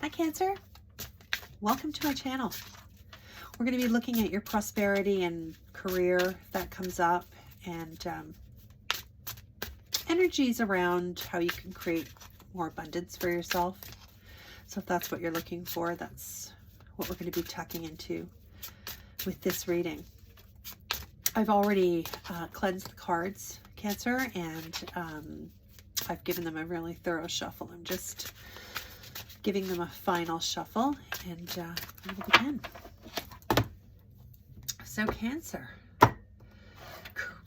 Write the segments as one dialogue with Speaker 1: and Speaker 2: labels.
Speaker 1: Hi Cancer, welcome to my channel. We're going to be looking at your prosperity and career, if that comes up, and energies around how you can create more abundance for yourself. So if that's what you're looking for, that's what we're going to be tucking into with this reading. I've already cleansed the cards, Cancer, and I've given them a really thorough shuffle. I'm just giving them a final shuffle, and we will begin. So Cancer,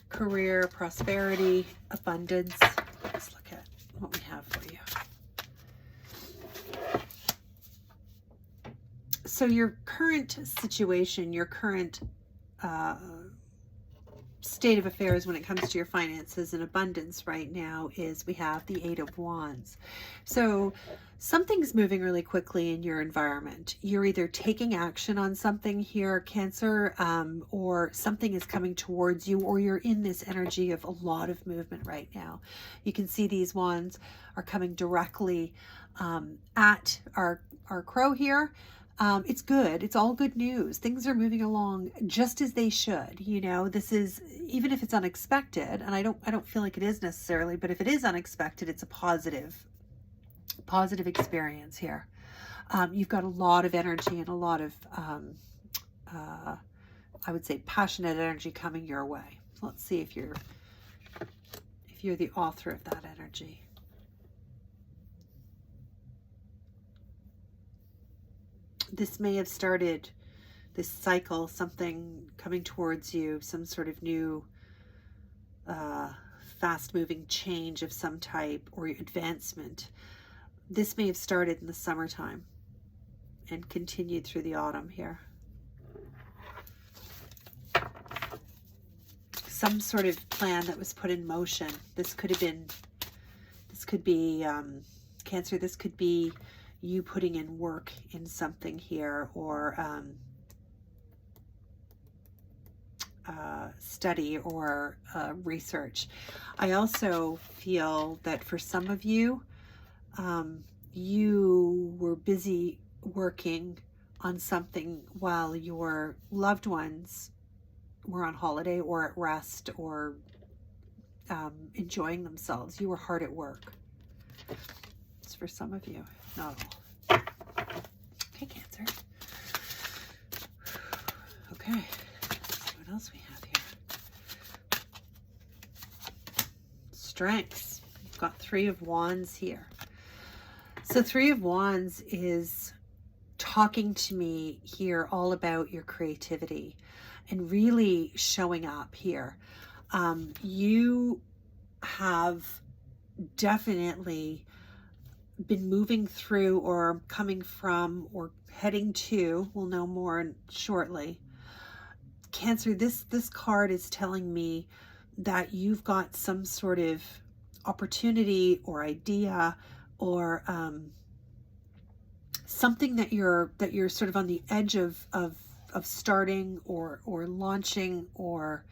Speaker 1: career, prosperity, abundance. Let's look at what we have for you. So your current situation, your current state of affairs when it comes to your finances and abundance right now is we have the Eight of Wands. So something's moving really quickly in your environment. You're either taking action on something here, Cancer, or something is coming towards you, or you're in this energy of a lot of movement right now. You can see these wands are coming directly at our crow here. It's good. It's all good news. Things are moving along just as they should. You know, this is, even if it's unexpected, and I don't feel like it is necessarily, but if it is unexpected, it's a positive experience here. You've got a lot of energy and a lot of, I would say, passionate energy coming your way. So let's see if you're the author of that energy. This may have started this cycle, something coming towards you, some sort of new fast-moving change of some type or advancement. This may have started in the summertime and continued through the autumn here. Some sort of plan that was put in motion. This could be Cancer, this could be you putting in work in something here, or study or research. I also feel that for some of you, you were busy working on something while your loved ones were on holiday or at rest or enjoying themselves. You were hard at work. It's for some of you. Not all. Okay, Cancer. Okay, let's see what else we have here. Strengths. We've got Three of Wands here. So Three of Wands is talking to me here all about your creativity and really showing up here. You have definitely been moving through or coming from or heading to, we'll know more shortly. Cancer, this card is telling me that you've got some sort of opportunity or idea or something that you're sort of on the edge of starting or launching or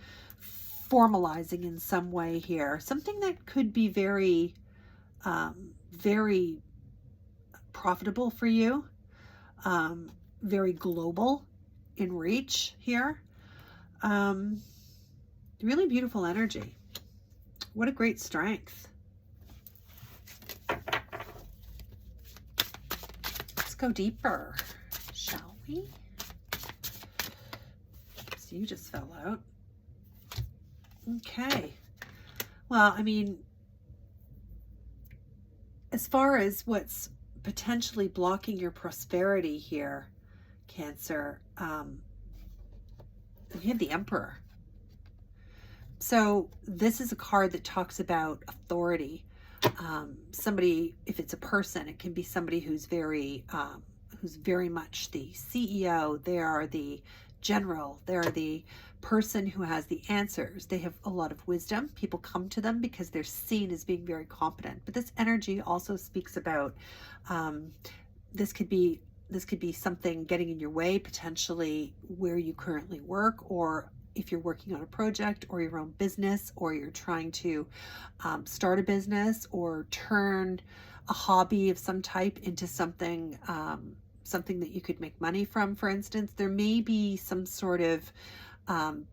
Speaker 1: formalizing in some way here. Something that could be very very profitable for you, very global in reach here. Really beautiful energy. What a great strength. Let's go deeper, shall we? So you just fell out. Okay. Well, I mean, as far as what's potentially blocking your prosperity here, Cancer, we have the Emperor. So this is a card that talks about authority. Somebody, if it's a person, it can be somebody who's very much the CEO. They are the general. They're the person who has the answers. They have a lot of wisdom. People come to them because they're seen as being very competent. But this energy also speaks about this could be something getting in your way, potentially where you currently work, or if you're working on a project or your own business, or you're trying to start a business or turn a hobby of some type into something, something that you could make money from, for instance. There may be some sort of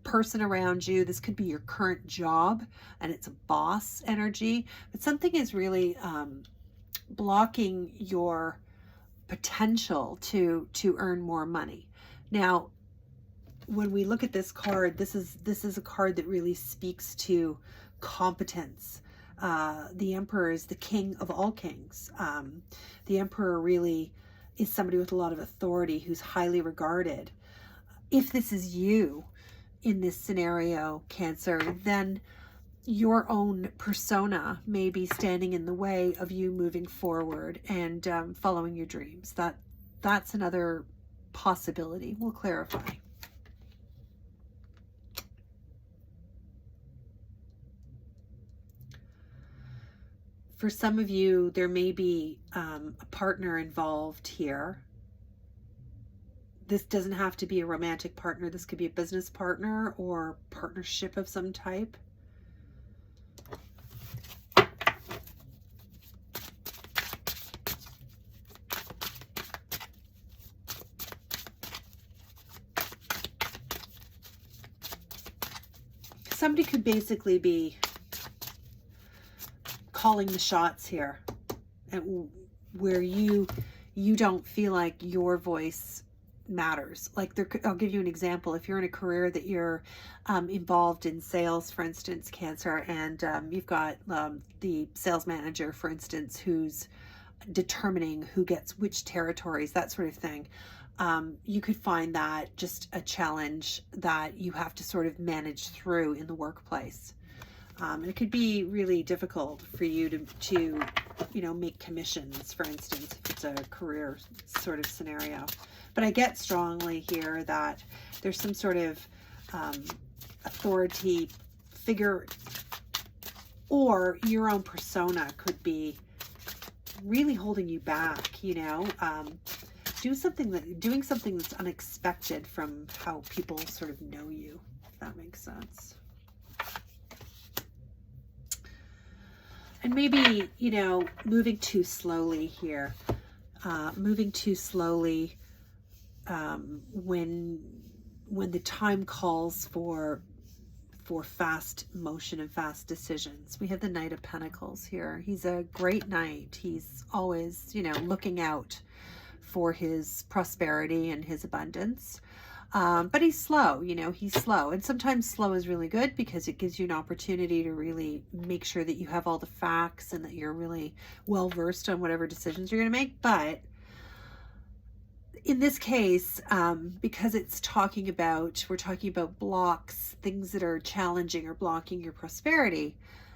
Speaker 1: person around you. This could be your current job and it's a boss energy, but something is really blocking your potential to earn more money. Now, when we look at this card, this is a card that really speaks to competence. The Emperor is the king of all kings. The Emperor really is somebody with a lot of authority who's highly regarded. If this is you in this scenario, Cancer, then your own persona may be standing in the way of you moving forward and following your dreams. That's another possibility. We'll clarify. For some of you, there may be a partner involved here. This doesn't have to be a romantic partner. This could be a business partner or partnership of some type. Somebody could basically be calling the shots here, and where you don't feel like your voice matters. Like I'll give you an example. If you're in a career that you're involved in sales, for instance, Cancer, and you've got the sales manager, for instance, who's determining who gets which territories, that sort of thing. You could find that just a challenge that you have to sort of manage through in the workplace. And it could be really difficult for you to make commissions, for instance, if it's a career sort of scenario. But I get strongly here that there's some sort of authority figure, or your own persona could be really holding you back, doing something that's unexpected from how people sort of know you, if that makes sense. And maybe, moving too slowly here, moving too slowly when the time calls for fast motion and fast decisions. We have the Knight of Pentacles here. He's a great knight. He's always, looking out for his prosperity and his abundance. But he's slow, he's slow. And sometimes slow is really good because it gives you an opportunity to really make sure that you have all the facts and that you're really well versed on whatever decisions you're going to make. But in this case, because we're talking about blocks, things that are challenging or blocking your prosperity.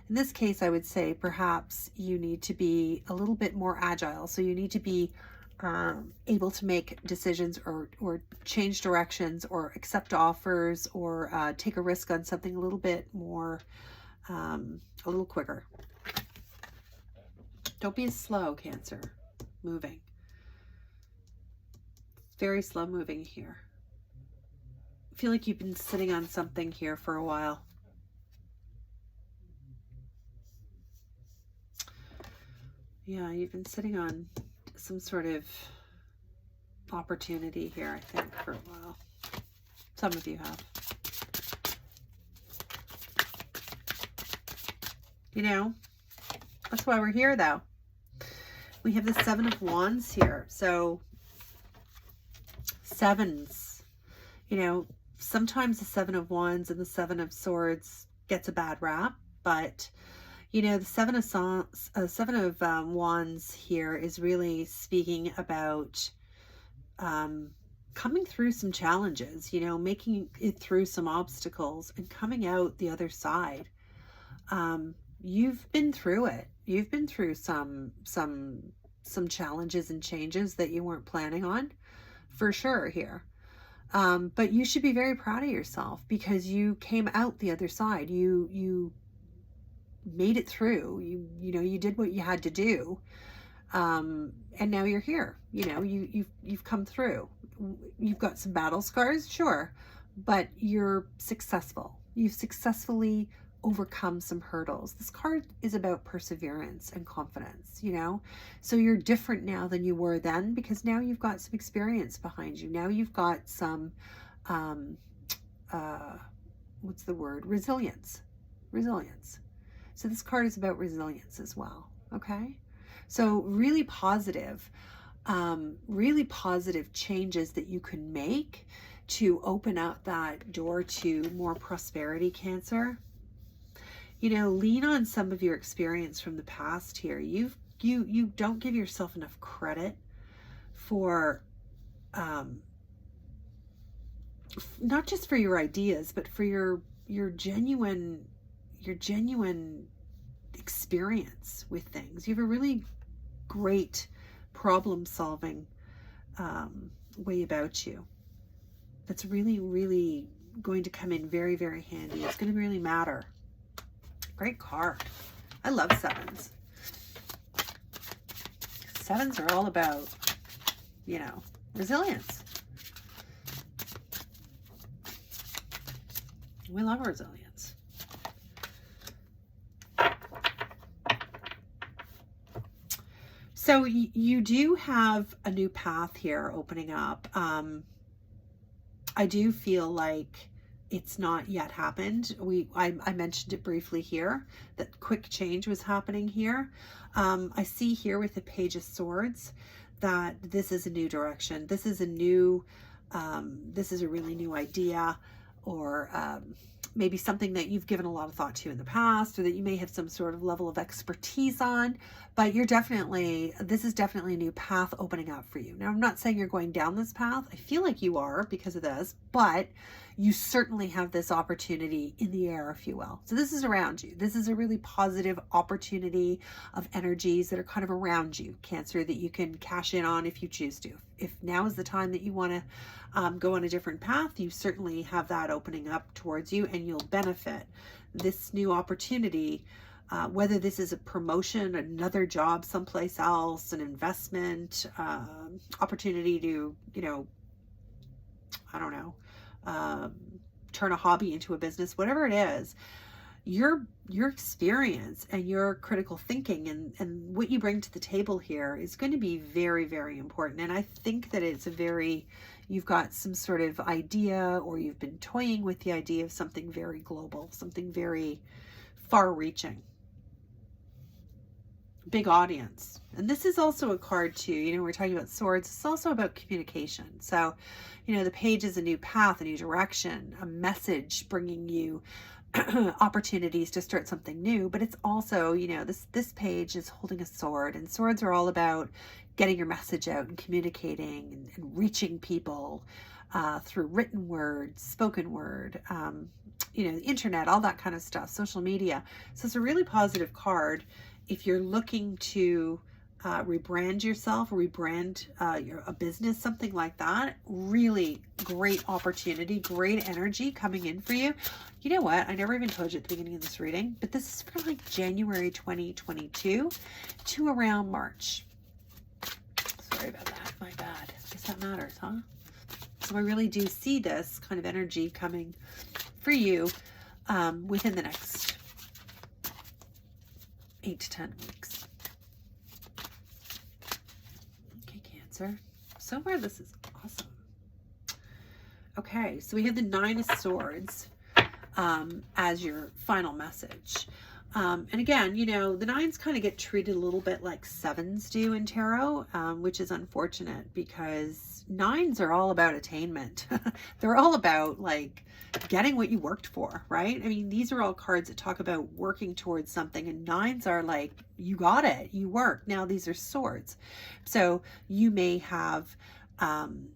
Speaker 1: In this case, I would say perhaps you need to be a little bit more agile. So you need to be able to make decisions or change directions or accept offers or take a risk on something a little bit more, a little quicker. Don't be as slow, Cancer, moving. Very slow moving here. I feel like you've been sitting on something here for a while. Yeah, you've been sitting on some sort of opportunity here, I think, for a while. Some of you have. That's why we're here, though. We have the Seven of Wands here. So, sevens, sometimes the Seven of Wands and the Seven of Swords gets a bad rap, but the Seven of Wands here is really speaking about coming through some challenges, making it through some obstacles and coming out the other side. You've been through it. You've been through some challenges and changes that you weren't planning on, for sure here. But you should be very proud of yourself because you came out the other side. You made it through. You did what you had to do, and now you're here. You've come through. You've got some battle scars, sure, but you're successful. You've successfully overcome some hurdles. This card is about perseverance and confidence, you know? So you're different now than you were then, because now you've got some experience behind you. Now you've got some, what's the word? Resilience. Resilience. So this card is about resilience as well, okay? So really positive changes that you can make to open up that door to more prosperity, Cancer. You know, lean on some of your experience from the past here. You don't give yourself enough credit for not just for your ideas, but for your genuine experience with things. You have a really great problem solving way about you that's really, really going to come in very, very handy. It's going to really matter. Great card. I love sevens. Sevens are all about, you know, resilience. We love resilience. So you do have a new path here opening up. I do feel like it's not yet happened. I mentioned it briefly here, that quick change was happening here. I see here with the Page of Swords that this is a new direction. This is a new, this is a really new idea, or maybe something that you've given a lot of thought to in the past, or that you may have some sort of level of expertise on, but you're definitely, this is definitely a new path opening up for you. Now, I'm not saying you're going down this path. I feel like you are because of this, but you certainly have this opportunity in the air, if you will. So this is around you. This is a really positive opportunity of energies that are kind of around you, Cancer, that you can cash in on if you choose to. If now is the time that you want to go on a different path, you certainly have that opening up towards you, and you'll benefit. This new opportunity, whether this is a promotion, another job someplace else, an investment, opportunity to, you know, I don't know, turn a hobby into a business, whatever it is, your experience and your critical thinking and what you bring to the table here is going to be very, very important. And I think that it's a very, you've got some sort of idea, or you've been toying with the idea of something very global, something very far reaching. Big audience. And this is also a card too, you know, we're talking about swords. It's also about communication. So, you know, the Page is a new path, a new direction, a message bringing you opportunities to start something new. But it's also, you know, this Page is holding a sword, and swords are all about getting your message out and communicating and reaching people through written word, spoken word, you know, the internet, all that kind of stuff, social media. So it's a really positive card. If you're looking to rebrand yourself, rebrand a business, something like that, really great opportunity, great energy coming in for you. You know what? I never even told you at the beginning of this reading, but this is for like January 2022 to around March. Sorry about that. My bad. I guess that matters, huh? So I really do see this kind of energy coming for you within the next 8 to 10 weeks. Okay, Cancer. So far, this is awesome. Okay, so we have the Nine of Swords as your final message. And again, you know, the nines kind of get treated a little bit like sevens do in tarot, which is unfortunate, because nines are all about attainment. They're all about like getting what you worked for, right? I mean, these are all cards that talk about working towards something, and nines are like, you got it, you worked. Now these are swords. So you may have,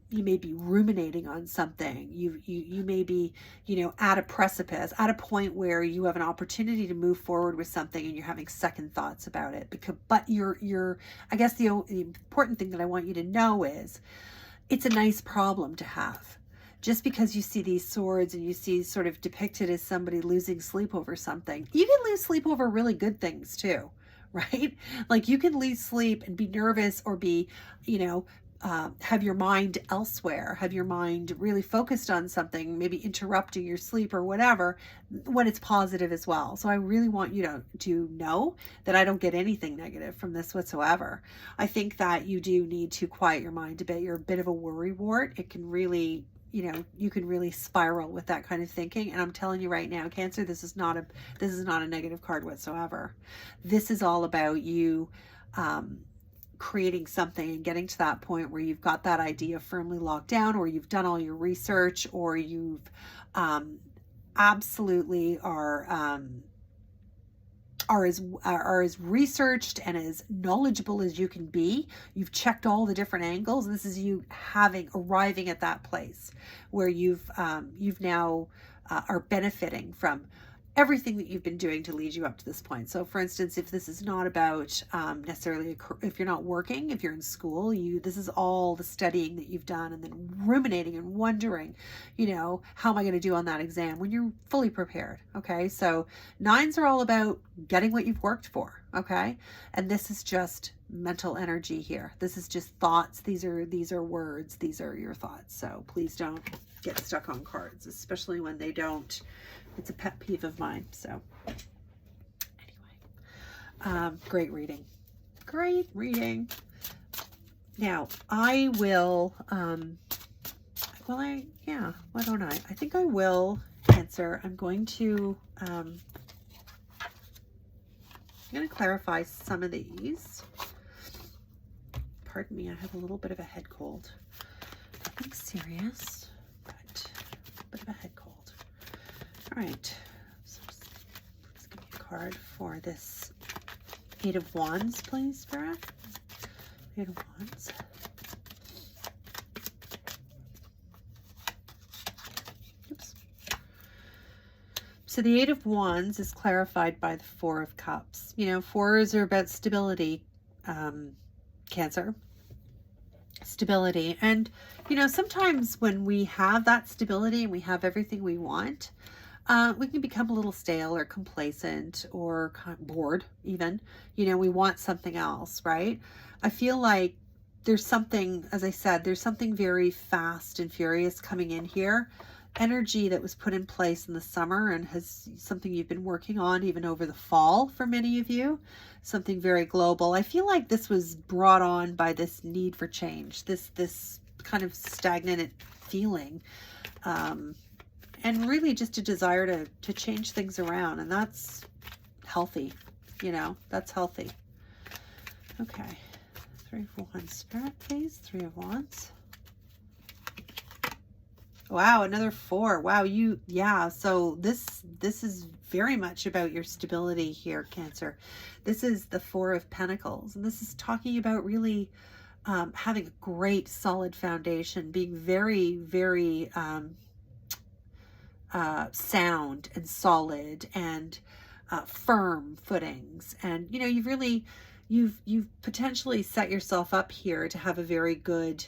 Speaker 1: you may be ruminating on something. You may be, you know, at a precipice, at a point where you have an opportunity to move forward with something, and you're having second thoughts about it. But I guess the important thing that I want you to know is, it's a nice problem to have. Just because you see these swords and you see sort of depicted as somebody losing sleep over something, you can lose sleep over really good things too, right? Like you can lose sleep and be nervous, or be, you know, have your mind elsewhere, have your mind really focused on something, maybe interrupting your sleep or whatever, when it's positive as well. So I really want you to know that I don't get anything negative from this whatsoever. I think that you do need to quiet your mind a bit. You're a bit of a worrywart. It can really, you can really spiral with that kind of thinking. And I'm telling you right now, Cancer, this is not a negative card whatsoever. This is all about you, creating something and getting to that point where you've got that idea firmly locked down, or you've done all your research, or you've absolutely are as researched and as knowledgeable as you can be. You've checked all the different angles. This is you arriving at that place where you've now are benefiting from everything that you've been doing to lead you up to this point. So for instance, if this is not about necessarily, if you're not working, if you're in school, this is all the studying that you've done, and then ruminating and wondering, how am I going to do on that exam, when you're fully prepared. Okay. So 9s are all about getting what you've worked for. Okay. And this is just mental energy here. This is just thoughts. These are words. These are your thoughts. So please don't get stuck on cards, especially when they don't. It's a pet peeve of mine. So anyway, great reading. Now I will, why don't I? I think I will, Cancer. I'm going to clarify some of these. Pardon me, I have a little bit of a head cold. Nothing serious, but a bit of a head cold. All right, so let's give me a card for this 8 of Wands, please, Spirit. 8 of Wands. Oops. So the 8 of Wands is clarified by the 4 of Cups. 4s are about stability, Cancer. Stability. And, sometimes when we have that stability and we have everything we want, we can become a little stale or complacent or kind of bored even. We want something else, right? I feel like there's something, as I said, there's something very fast and furious coming in here. Energy that was put in place in the summer and has something you've been working on even over the fall for many of you. Something very global. I feel like this was brought on by this need for change, this kind of stagnant feeling. And really just a desire to change things around. And that's healthy, that's healthy. Okay. 3 of Wands, Spirit, please. 3 of Wands. Wow, another 4. Wow, so this is very much about your stability here, Cancer. This is the 4 of Pentacles. And this is talking about really having a great solid foundation, being very, very sound and solid and firm footings. And you've potentially set yourself up here to have a very good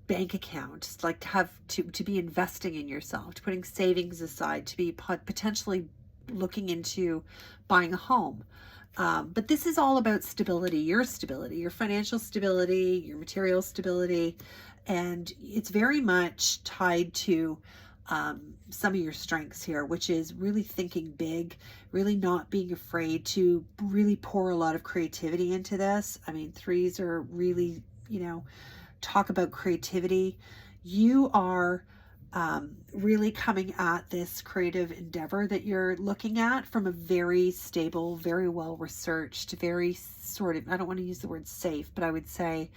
Speaker 1: bank account, like to be investing in yourself, to putting savings aside, to be potentially looking into buying a home. But this is all about stability, your financial stability, your material stability. And it's very much tied to some of your strengths here, which is really thinking big, really not being afraid to really pour a lot of creativity into this. I mean, 3s are really, talk about creativity. You are really coming at this creative endeavor that you're looking at from a very stable, very well researched, very sort of, I don't want to use the word safe, but I would say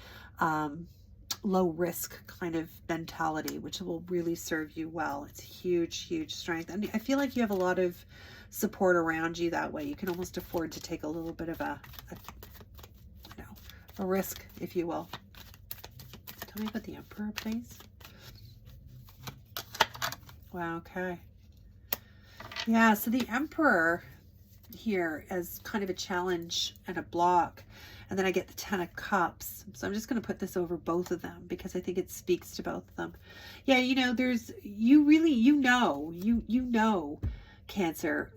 Speaker 1: low risk kind of mentality, which will really serve you well. It's huge, huge strength. And I feel like you have a lot of support around you that way. You can almost afford to take a little bit of a risk, if you will. Tell me about the Emperor, please. Wow, okay. Yeah, so the Emperor here as kind of a challenge and a block. And then I get the 10 of Cups. So I'm just going to put this over both of them because I think it speaks to both of them. Yeah, Cancer,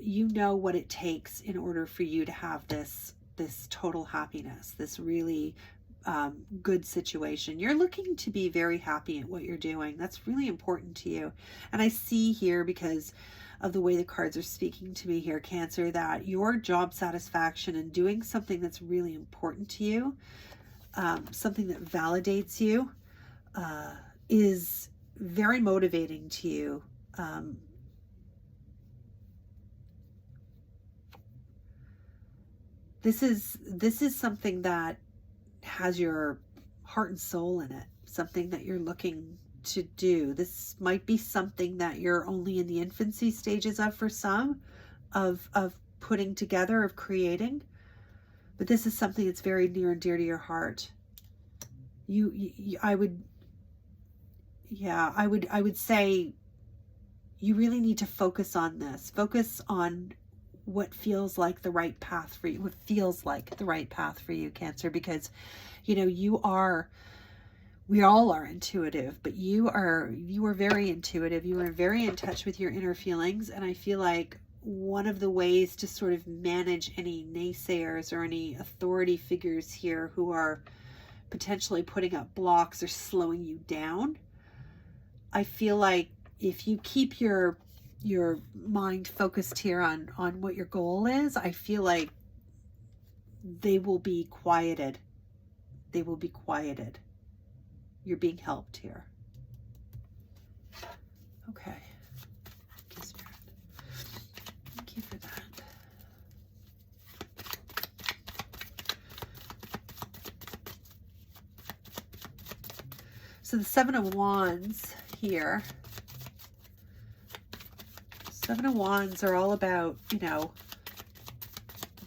Speaker 1: what it takes in order for you to have this total happiness, this really good situation. You're looking to be very happy at what you're doing. That's really important to you. And I see here, because of the way the cards are speaking to me here, Cancer, that your job satisfaction and doing something that's really important to you, something that validates you, is very motivating to you. This is something that has your heart and soul in it, something that you're looking to do. This might be something that you're only in the infancy stages of for some, of putting together, of creating, but this is something that's very near and dear to your heart. I would say you really need to focus on this. Focus on what feels like the right path for you, what feels like the right path for you, Cancer, because, you know, we all are intuitive, but you are very intuitive. You are very in touch with your inner feelings. And I feel like one of the ways to sort of manage any naysayers or any authority figures here who are potentially putting up blocks or slowing you down, I feel like if you keep your mind focused here on what your goal is, I feel like they will be quieted. They will be quieted. You're being helped here. Okay. Thank you, Spirit. Thank you for that. So the Seven of Wands here. Seven of Wands are all about, you know,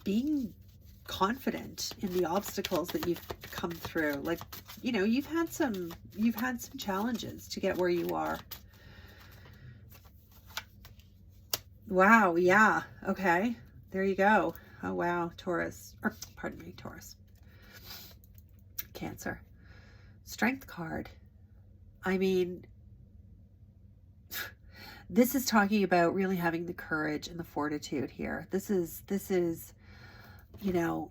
Speaker 1: being confident in the obstacles that you've come through. Like, you know, you've had some challenges to get where you are. Wow, yeah. Okay. There you go. Oh wow, Taurus. Or pardon me, Taurus. Cancer. Strength card. I mean, this is talking about really having the courage and the fortitude here. This is, you know,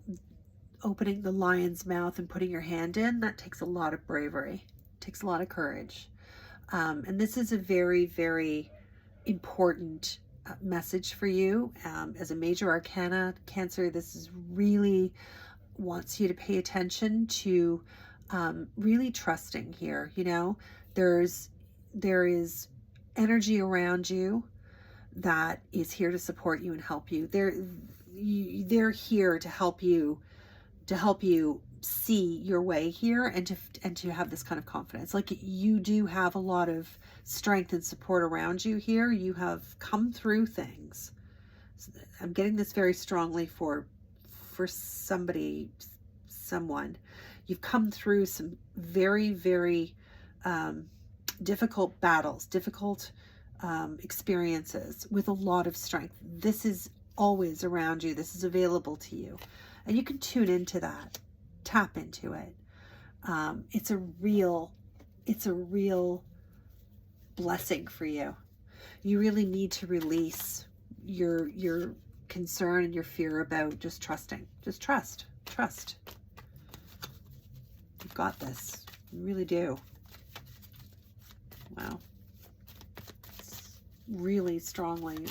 Speaker 1: opening the lion's mouth and putting your hand in. That takes a lot of bravery. It takes a lot of courage. And this is a very, very important message for you. As a major arcana, Cancer, this is really wants you to pay attention to really trusting here. You know, there is energy around you that is here to support you and help you. They're here to help you see your way here and to have this kind of confidence. Like, you do have a lot of strength and support around you here. You have come through things. So I'm getting this very strongly for someone. You've come through some very, very difficult battles, difficult experiences with a lot of strength. This is always around you. This is available to you. And you can tune into that, tap into it. It's a real blessing for you. You really need to release your concern and your fear about just trusting. Just trust. You've got this. You really do. Wow. It's really strongly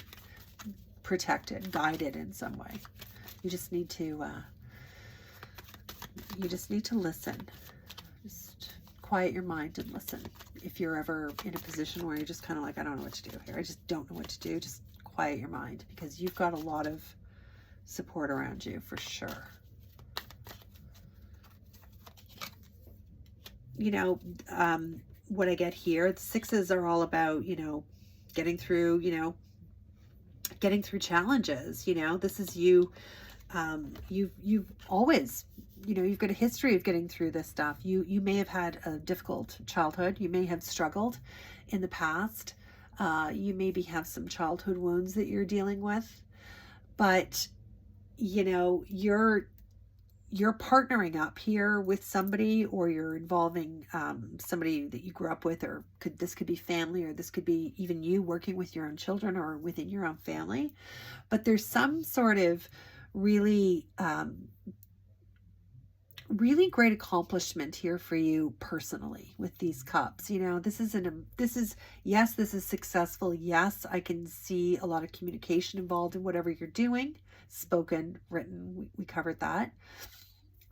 Speaker 1: protected, guided in some way. You just need to listen. Just quiet your mind and listen. If you're ever in a position where you're just kind of like, I don't know what to do here, I just don't know what to do, just quiet your mind, because you've got a lot of support around you for sure. You know, what I get here, the sixes are all about, you know, getting through challenges. You know, this is you. You've always, you know, you've got a history of getting through this stuff. You may have had a difficult childhood. You may have struggled in the past. You maybe have some childhood wounds that you're dealing with, but you know, you're partnering up here with somebody, or you're involving somebody that you grew up with, or this could be family, or this could be even you working with your own children or within your own family. But there's some sort of really really great accomplishment here for you personally with these cups. You know, this is, yes, this is successful. Yes, I can see a lot of communication involved in whatever you're doing, spoken, written, we covered that.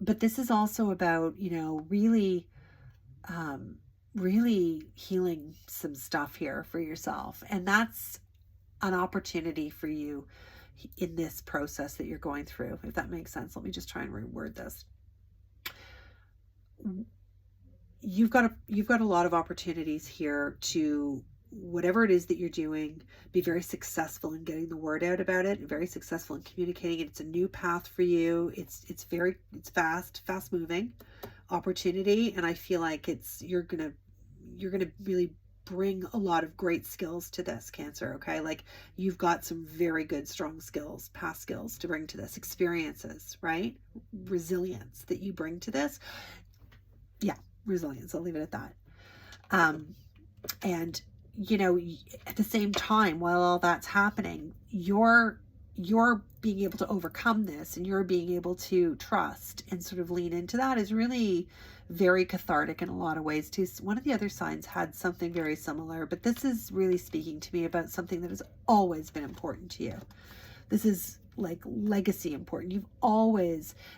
Speaker 1: But this is also about, you know, really, really healing some stuff here for yourself. And that's an opportunity for you in this process that you're going through, if that makes sense. Let me just try and reword this. You've got a lot of opportunities here to, whatever it is that you're doing, be very successful in getting the word out about it, very successful in communicating it. It's a new path for you. It's fast moving opportunity, and I feel like you're gonna really bring a lot of great skills to this, Cancer. Okay, like you've got some very good, strong skills, past skills to bring to this, experiences, right? Resilience that you bring to this. Yeah, resilience. I'll leave it at that. And you know, at the same time, while all that's happening, you're being able to overcome this, and you're being able to trust and sort of lean into that is really very cathartic in a lot of ways too. One of the other signs had something very similar, but this is really speaking to me about something that has always been important to you. This is like legacy important.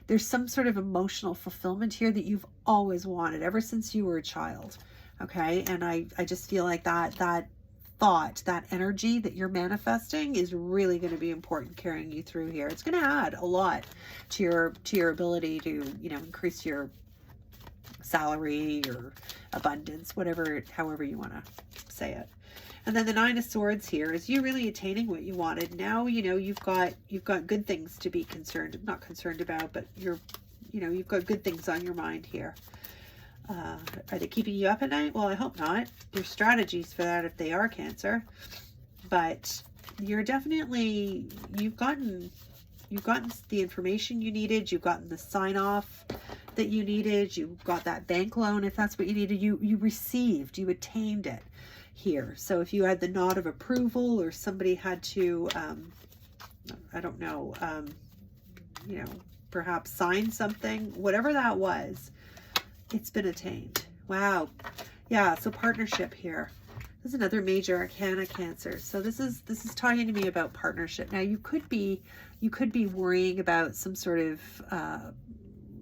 Speaker 1: There's some sort of emotional fulfillment here that you've always wanted ever since you were a child. Okay. And I just feel like that thought, that energy that you're manifesting is really going to be important carrying you through here. It's going to add a lot to your ability to, you know, increase your salary or abundance, however you want to say it. And then the Nine of Swords here is you really attaining what you wanted. Now, you know, you've got good things to be not concerned about, but you've got good things on your mind here. Are they keeping you up at night? Well, I hope not. There's strategies for that if they are, Cancer. But you're definitely, you've gotten the information you needed. You've gotten the sign off that you needed. You got that bank loan if that's what you needed. You attained it here. So if you had the nod of approval, or somebody had to, I don't know, you know, perhaps sign something, whatever that was, it's been attained. Wow. Yeah. So partnership here. This is another major arcana, Cancer. So this is talking to me about partnership. Now you could be worrying about some sort of,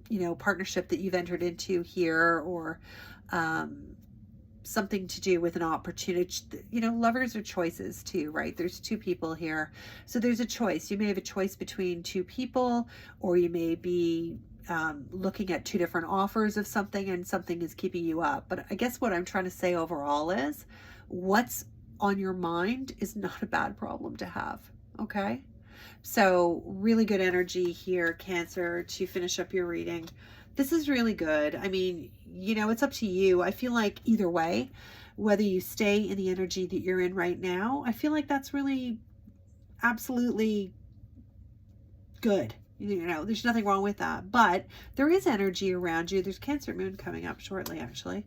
Speaker 1: you know, partnership that you've entered into here, or, something to do with an opportunity. You know, lovers are choices too, right? There's two people here. So there's a choice. You may have a choice between two people, or you may be looking at two different offers of something, and something is keeping you up. But I guess what I'm trying to say overall is what's on your mind is not a bad problem to have. Okay. So really good energy here, Cancer, to finish up your reading. This is really good. I mean, you know, it's up to you. I feel like either way, whether you stay in the energy that you're in right now, I feel like that's really absolutely good. You know, there's nothing wrong with that. But there is energy around you. There's Cancer Moon coming up shortly, actually.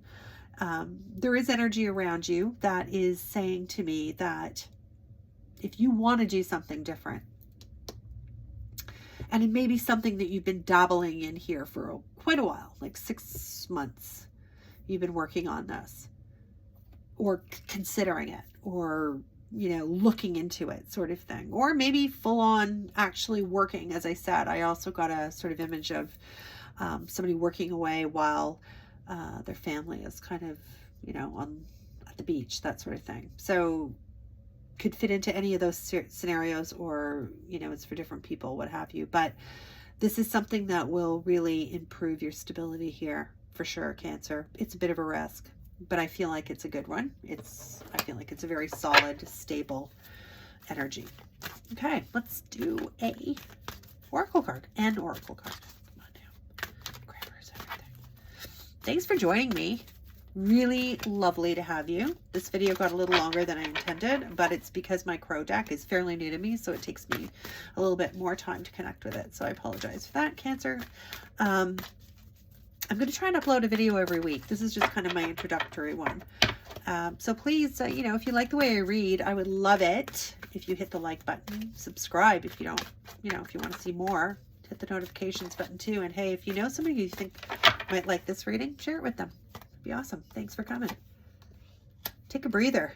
Speaker 1: There is energy around you that is saying to me that if you want to do something different, and it may be something that you've been dabbling in here for quite a while, like 6 months, you've been working on this, or considering it, or, you know, looking into it, sort of thing, or maybe full on actually working. As I said, I also got a sort of image of somebody working away while their family is kind of, you know, at the beach, that sort of thing. So could fit into any of those scenarios, or, you know, it's for different people, what have you. But this is something that will really improve your stability here for sure, Cancer. It's a bit of a risk, but I feel like it's a good one. I feel like it's a very solid, stable energy. Okay, let's do a oracle card. An oracle card. Come on now. Grabbers, everything. Thanks for joining me. Really lovely to have you. This video got a little longer than I intended, but it's because my crow deck is fairly new to me, so it takes me a little bit more time to connect with it. So I apologize for that, Cancer. I'm going to try and upload a video every week. This is just kind of my introductory one. So please, you know, if you like the way I read, I would love it if you hit the like button, subscribe if you don't, you know, if you want to see more. Hit the notifications button too. And hey, if you know somebody you think might like this reading, share it with them. It'd be awesome. Thanks for coming. Take a breather.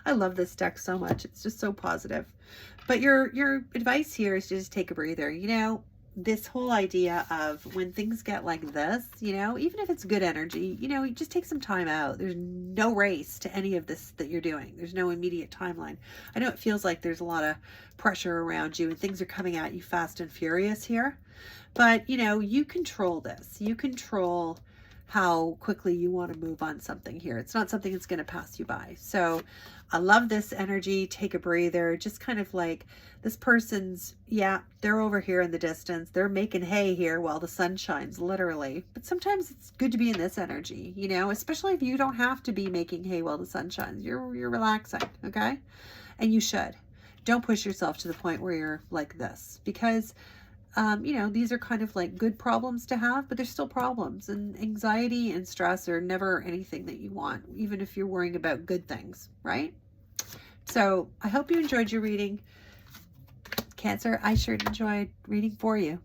Speaker 1: I love this deck so much. It's just so positive. But your advice here is to just take a breather. You know, this whole idea of when things get like this, you know, even if it's good energy, you know, you just take some time out. There's no race to any of this that you're doing. There's no immediate timeline. I know it feels like there's a lot of pressure around you and things are coming at you fast and furious here. But, you know, you control this. You control how quickly you want to move on something here. It's not something that's going to pass you by. So I love this energy. Take a breather. Just kind of like this person's, yeah, they're over here in the distance. They're making hay here while the sun shines, literally. But sometimes it's good to be in this energy, you know, especially if you don't have to be making hay while the sun shines. You're relaxing, okay? And you should. Don't push yourself to the point where you're like this, because you know, these are kind of like good problems to have, but they're still problems, and anxiety and stress are never anything that you want, even if you're worrying about good things, right? So I hope you enjoyed your reading. Cancer, I sure enjoyed reading for you.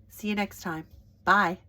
Speaker 1: See you next time. Bye.